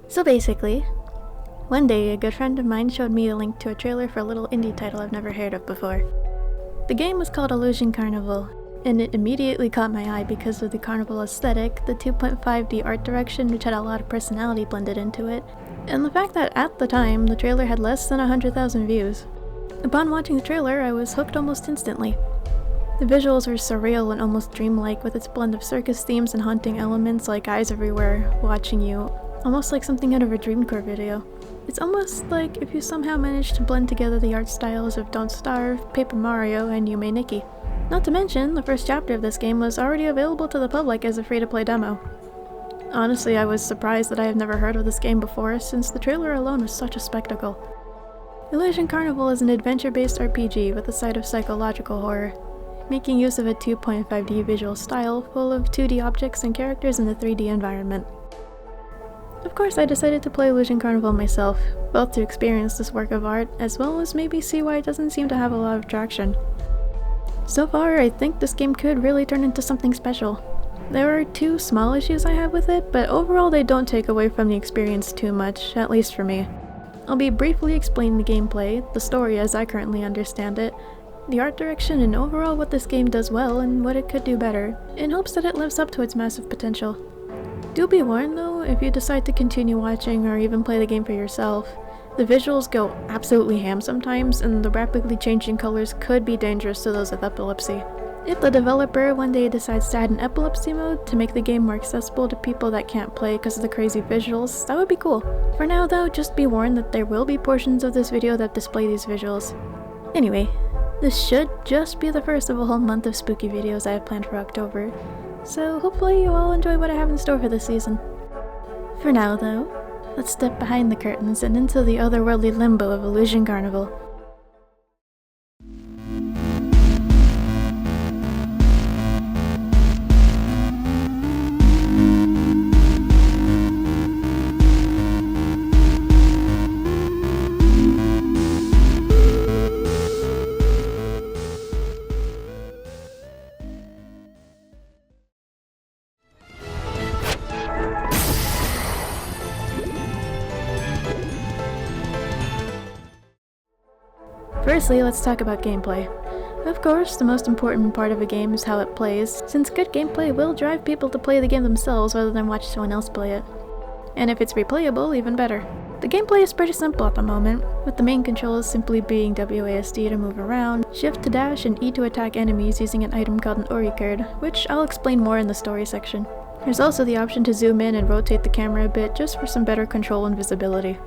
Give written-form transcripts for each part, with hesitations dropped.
So basically, one day a good friend of mine showed me a link to a trailer for a little indie title I've never heard of before. The game was called Illusion Carnival, and it immediately caught my eye because of the Carnival aesthetic, the 2.5D art direction which had a lot of personality blended into it, and the fact that at the time the trailer had less than 100,000 views. Upon watching the trailer, I was hooked almost instantly. The visuals were surreal and almost dreamlike, with its blend of circus themes and haunting elements like eyes everywhere watching you, almost like something out of a Dreamcore video. It's almost like if you somehow managed to blend together the art styles of Don't Starve, Paper Mario, and Yume Nikki. Not to mention, the first chapter of this game was already available to the public as a free-to-play demo. Honestly, I was surprised that I had never heard of this game before, since the trailer alone was such a spectacle. Illusion Carnival is an adventure-based RPG with a side of psychological horror, making use of a 2.5D visual style full of 2D objects and characters in a 3D environment. Of course, I decided to play Illusion Carnival myself, both to experience this work of art, as well as maybe see why it doesn't seem to have a lot of traction. So far, I think this game could really turn into something special. There are two small issues I have with it, but overall they don't take away from the experience too much, at least for me. I'll be briefly explaining the gameplay, the story as I currently understand it, the art direction, and overall what this game does well and what it could do better, in hopes that it lives up to its massive potential. Do be warned though, if you decide to continue watching or even play the game for yourself, the visuals go absolutely ham sometimes, and the rapidly changing colors could be dangerous to those with epilepsy. If the developer one day decides to add an epilepsy mode to make the game more accessible to people that can't play because of the crazy visuals, that would be cool. For now though, just be warned that there will be portions of this video that display these visuals. Anyway, this should just be the first of a whole month of spooky videos I have planned for October, so hopefully you all enjoy what I have in store for this season. For now though, let's step behind the curtains and into the otherworldly limbo of Illusion Carnival. Firstly, let's talk about gameplay. Of course, the most important part of a game is how it plays, since good gameplay will drive people to play the game themselves rather than watch someone else play it. And if it's replayable, even better. The gameplay is pretty simple at the moment, with the main controls simply being WASD to move around, Shift to dash, and E to attack enemies using an item called an Ori card, which I'll explain more in the story section. There's also the option to zoom in and rotate the camera a bit just for some better control and visibility.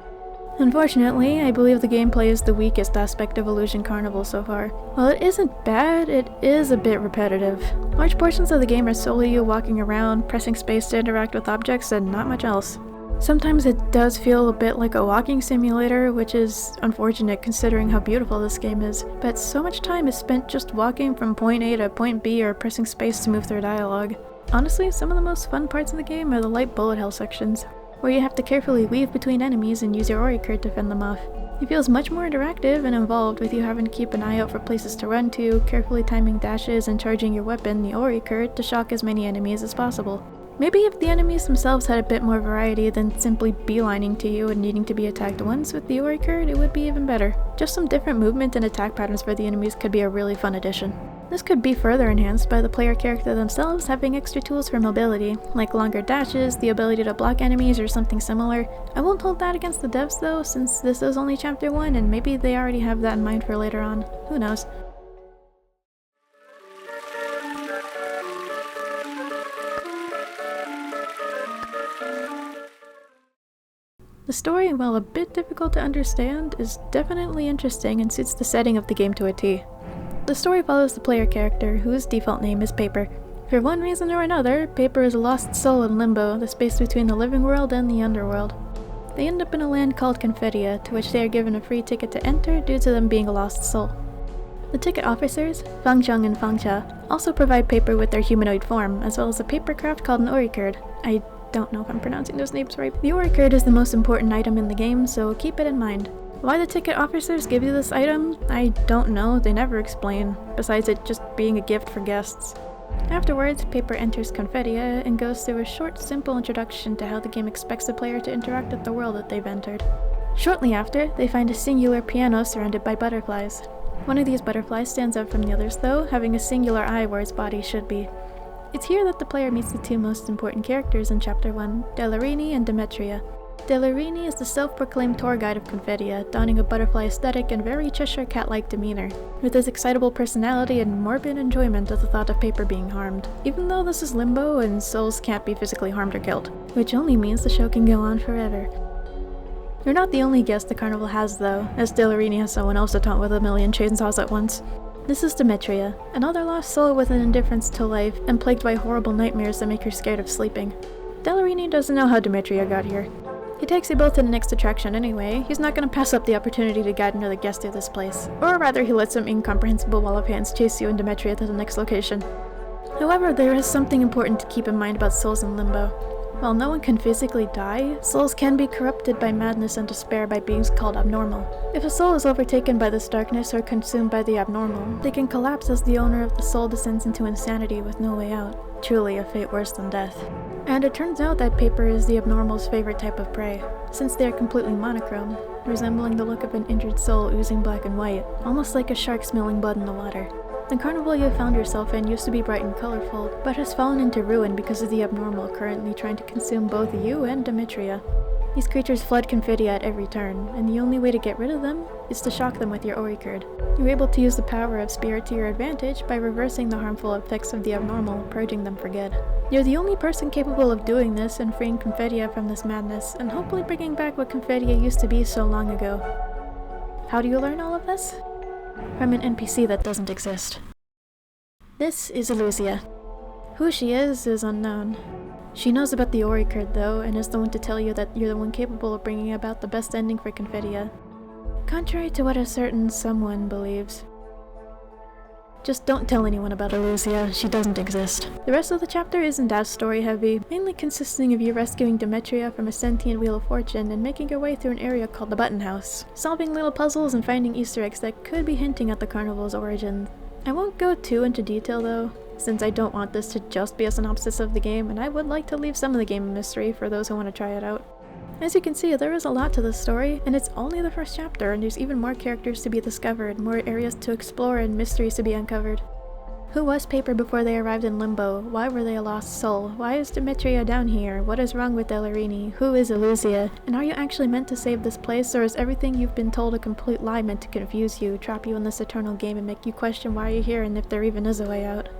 Unfortunately, I believe the gameplay is the weakest aspect of Illusion Carnival so far. While it isn't bad, it is a bit repetitive. Large portions of the game are solely you walking around, pressing space to interact with objects, and not much else. Sometimes it does feel a bit like a walking simulator, which is unfortunate considering how beautiful this game is, but so much time is spent just walking from point A to point B or pressing space to move through dialogue. Honestly, some of the most fun parts of the game are the light bullet hell sections, where you have to carefully weave between enemies and use your Ori card to fend them off. It feels much more interactive and involved, with you having to keep an eye out for places to run to, carefully timing dashes, and charging your weapon, the Ori card, to shock as many enemies as possible. Maybe if the enemies themselves had a bit more variety than simply beelining to you and needing to be attacked once with the Ori card, it would be even better. Just some different movement and attack patterns for the enemies could be a really fun addition. This could be further enhanced by the player character themselves having extra tools for mobility, like longer dashes, the ability to block enemies, or something similar. I won't hold that against the devs though, since this is only chapter 1 and maybe they already have that in mind for later on. Who knows? The story, while a bit difficult to understand, is definitely interesting and suits the setting of the game to a T. The story follows the player character, whose default name is Paper. For one reason or another, Paper is a lost soul in limbo, the space between the living world and the underworld. They end up in a land called Confetia, to which they are given a free ticket to enter due to them being a lost soul. The ticket officers, Fangzheng and Fangcha, also provide Paper with their humanoid form, as well as a paper craft called an Ori card. I don't know if I'm pronouncing those names right. The Ori card is the most important item in the game, so keep it in mind. Why the ticket officers give you this item? I don't know, they never explain, besides it just being a gift for guests. Afterwards, Paper enters Confettia and goes through a short, simple introduction to how the game expects the player to interact with the world that they've entered. Shortly after, they find a singular piano surrounded by butterflies. One of these butterflies stands out from the others though, having a singular eye where its body should be. It's here that the player meets the two most important characters in Chapter 1, Delarini and Demetria. Delarini is the self-proclaimed tour guide of Confettia, donning a butterfly aesthetic and very Cheshire cat-like demeanor, with his excitable personality and morbid enjoyment at the thought of Paper being harmed, even though this is Limbo and souls can't be physically harmed or killed, which only means the show can go on forever. You're not the only guest the Carnival has though, as Delarini has someone else to taunt with a million chainsaws at once. This is Demetria, another lost soul with an indifference to life and plagued by horrible nightmares that make her scared of sleeping. Delarini doesn't know how Demetria got here. He takes you both to the next attraction anyway. He's not going to pass up the opportunity to guide another guest through this place. Or rather, he lets some incomprehensible wall of hands chase you and Demetria to the next location. However, there is something important to keep in mind about souls in Limbo. While no one can physically die, souls can be corrupted by madness and despair by beings called abnormal. If a soul is overtaken by this darkness or consumed by the abnormal, they can collapse as the owner of the soul descends into insanity with no way out. Truly a fate worse than death. And it turns out that Paper is the abnormal's favorite type of prey, since they are completely monochrome, resembling the look of an injured soul oozing black and white, almost like a shark smelling blood in the water. The carnival you found yourself in used to be bright and colorful, but has fallen into ruin because of the abnormal currently trying to consume both you and Demetria. These creatures flood Confettia at every turn, and the only way to get rid of them is to shock them with your Ori Curd. You're able to use the power of Spirit to your advantage by reversing the harmful effects of the abnormal, purging them for good. You're the only person capable of doing this and freeing Confettia from this madness, and hopefully bringing back what Confettia used to be so long ago. How do you learn all of this? From an NPC that doesn't exist. This is Illusia. Who she is unknown. She knows about the Ori Curd though, and is the one to tell you that you're the one capable of bringing about the best ending for Confettia. Contrary to what a certain someone believes. Just don't tell anyone about Illusia, she doesn't exist. The rest of the chapter isn't as story heavy, mainly consisting of you rescuing Demetria from a sentient Wheel of Fortune and making your way through an area called the Button House, solving little puzzles and finding Easter eggs that could be hinting at the carnival's origin. I won't go too into detail though, since I don't want this to just be a synopsis of the game, and I would like to leave some of the game a mystery for those who want to try it out. As you can see, there is a lot to this story, and it's only the first chapter, and there's even more characters to be discovered, more areas to explore, and mysteries to be uncovered. Who was Paper before they arrived in Limbo? Why were they a lost soul? Why is Demetria down here? What is wrong with Delarini? Who is Illusia? And are you actually meant to save this place, or is everything you've been told a complete lie meant to confuse you, trap you in this eternal game, and make you question why you're here and if there even is a way out?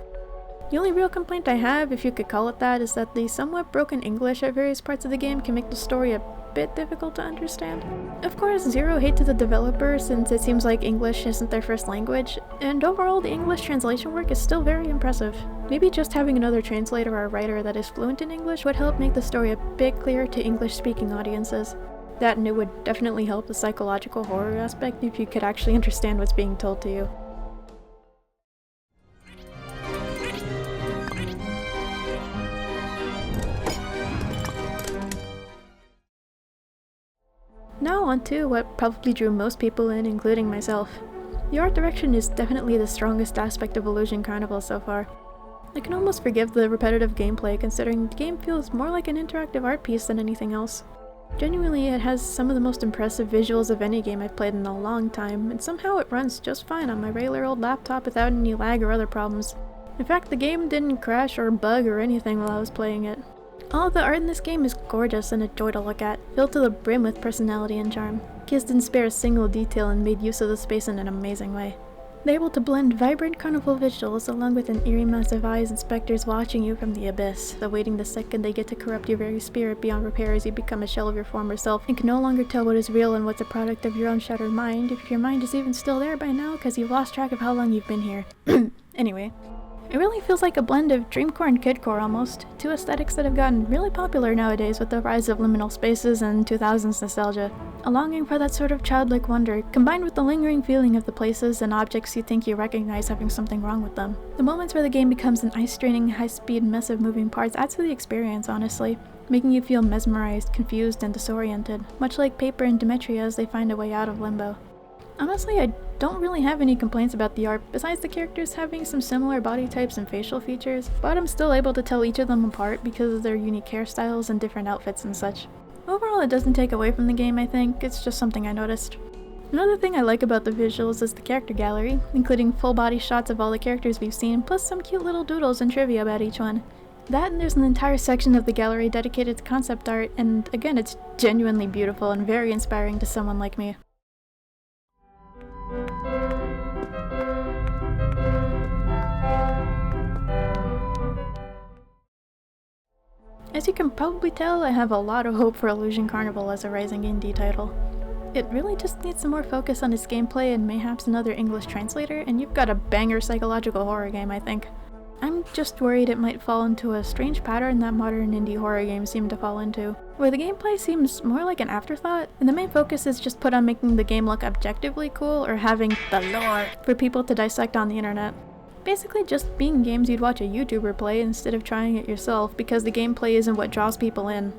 The only real complaint I have, if you could call it that, is that the somewhat broken English at various parts of the game can make the story a bit difficult to understand. Of course, zero hate to the developer since it seems like English isn't their first language, and overall the English translation work is still very impressive. Maybe just having another translator or writer that is fluent in English would help make the story a bit clearer to English-speaking audiences. That, and it would definitely help the psychological horror aspect if you could actually understand what's being told to you. Now on to what probably drew most people in, including myself. The art direction is definitely the strongest aspect of Illusion Carnival so far. I can almost forgive the repetitive gameplay considering the game feels more like an interactive art piece than anything else. Genuinely, it has some of the most impressive visuals of any game I've played in a long time, and somehow it runs just fine on my regular old laptop without any lag or other problems. In fact, the game didn't crash or bug or anything while I was playing it. All of the art in this game is gorgeous and a joy to look at, filled to the brim with personality and charm. Kids didn't spare a single detail and made use of the space in an amazing way. They're able to blend vibrant carnival visuals along with an eerie mass of eyes and specters watching you from the abyss, awaiting the second they get to corrupt your very spirit beyond repair as you become a shell of your former self and can no longer tell what is real and what's a product of your own shattered mind, if your mind is even still there by now because you've lost track of how long you've been here. Anyway. It really feels like a blend of dreamcore and kidcore almost, two aesthetics that have gotten really popular nowadays with the rise of liminal spaces and 2000s nostalgia. A longing for that sort of childlike wonder, combined with the lingering feeling of the places and objects you think you recognize having something wrong with them. The moments where the game becomes an eye-straining, high-speed mess of moving parts adds to the experience, honestly, making you feel mesmerized, confused, and disoriented, much like Paper and Demetria as they find a way out of Limbo. Honestly, I don't really have any complaints about the art, besides the characters having some similar body types and facial features, but I'm still able to tell each of them apart because of their unique hairstyles and different outfits and such. Overall, it doesn't take away from the game, I think, it's just something I noticed. Another thing I like about the visuals is the character gallery, including full body shots of all the characters we've seen, plus some cute little doodles and trivia about each one. That and there's an entire section of the gallery dedicated to concept art, and again, it's genuinely beautiful and very inspiring to someone like me. As you can probably tell, I have a lot of hope for Illusion Carnival as a rising indie title. It really just needs some more focus on its gameplay and mayhaps another English translator, and you've got a banger psychological horror game, I think. I'm just worried it might fall into a strange pattern that modern indie horror games seem to fall into, where the gameplay seems more like an afterthought, and the main focus is just put on making the game look objectively cool or having the lore for people to dissect on the internet. Basically just being games you'd watch a YouTuber play instead of trying it yourself because the gameplay isn't what draws people in.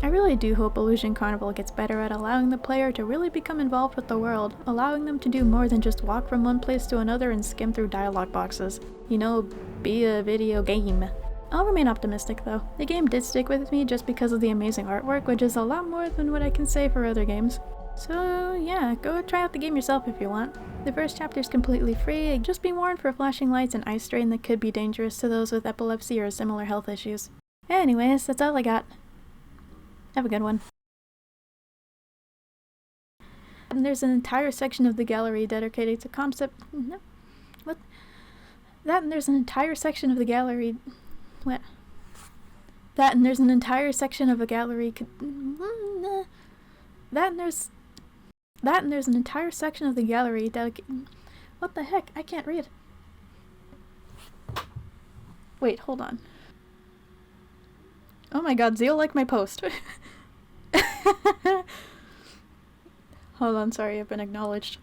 I really do hope Illusion Carnival gets better at allowing the player to really become involved with the world, allowing them to do more than just walk from one place to another and skim through dialogue boxes. You know, be a video game. I'll remain optimistic though. The game did stick with me just because of the amazing artwork, which is a lot more than what I can say for other games. So yeah, go try out the game yourself if you want. The first chapter is completely free, just be warned for flashing lights and ice strain that could be dangerous to those with epilepsy or similar health issues. Anyways, that's all I got. Have a good one. And there's an entire section of the gallery dedicated to concept... No. What? That and there's an entire section of the gallery... What? That and there's an entire section of a gallery... That and there's an entire section of the gallery dedicated... What the heck? I can't read. Wait, hold on. Oh my god, Zeal liked my post. Hold on, sorry, I've been acknowledged.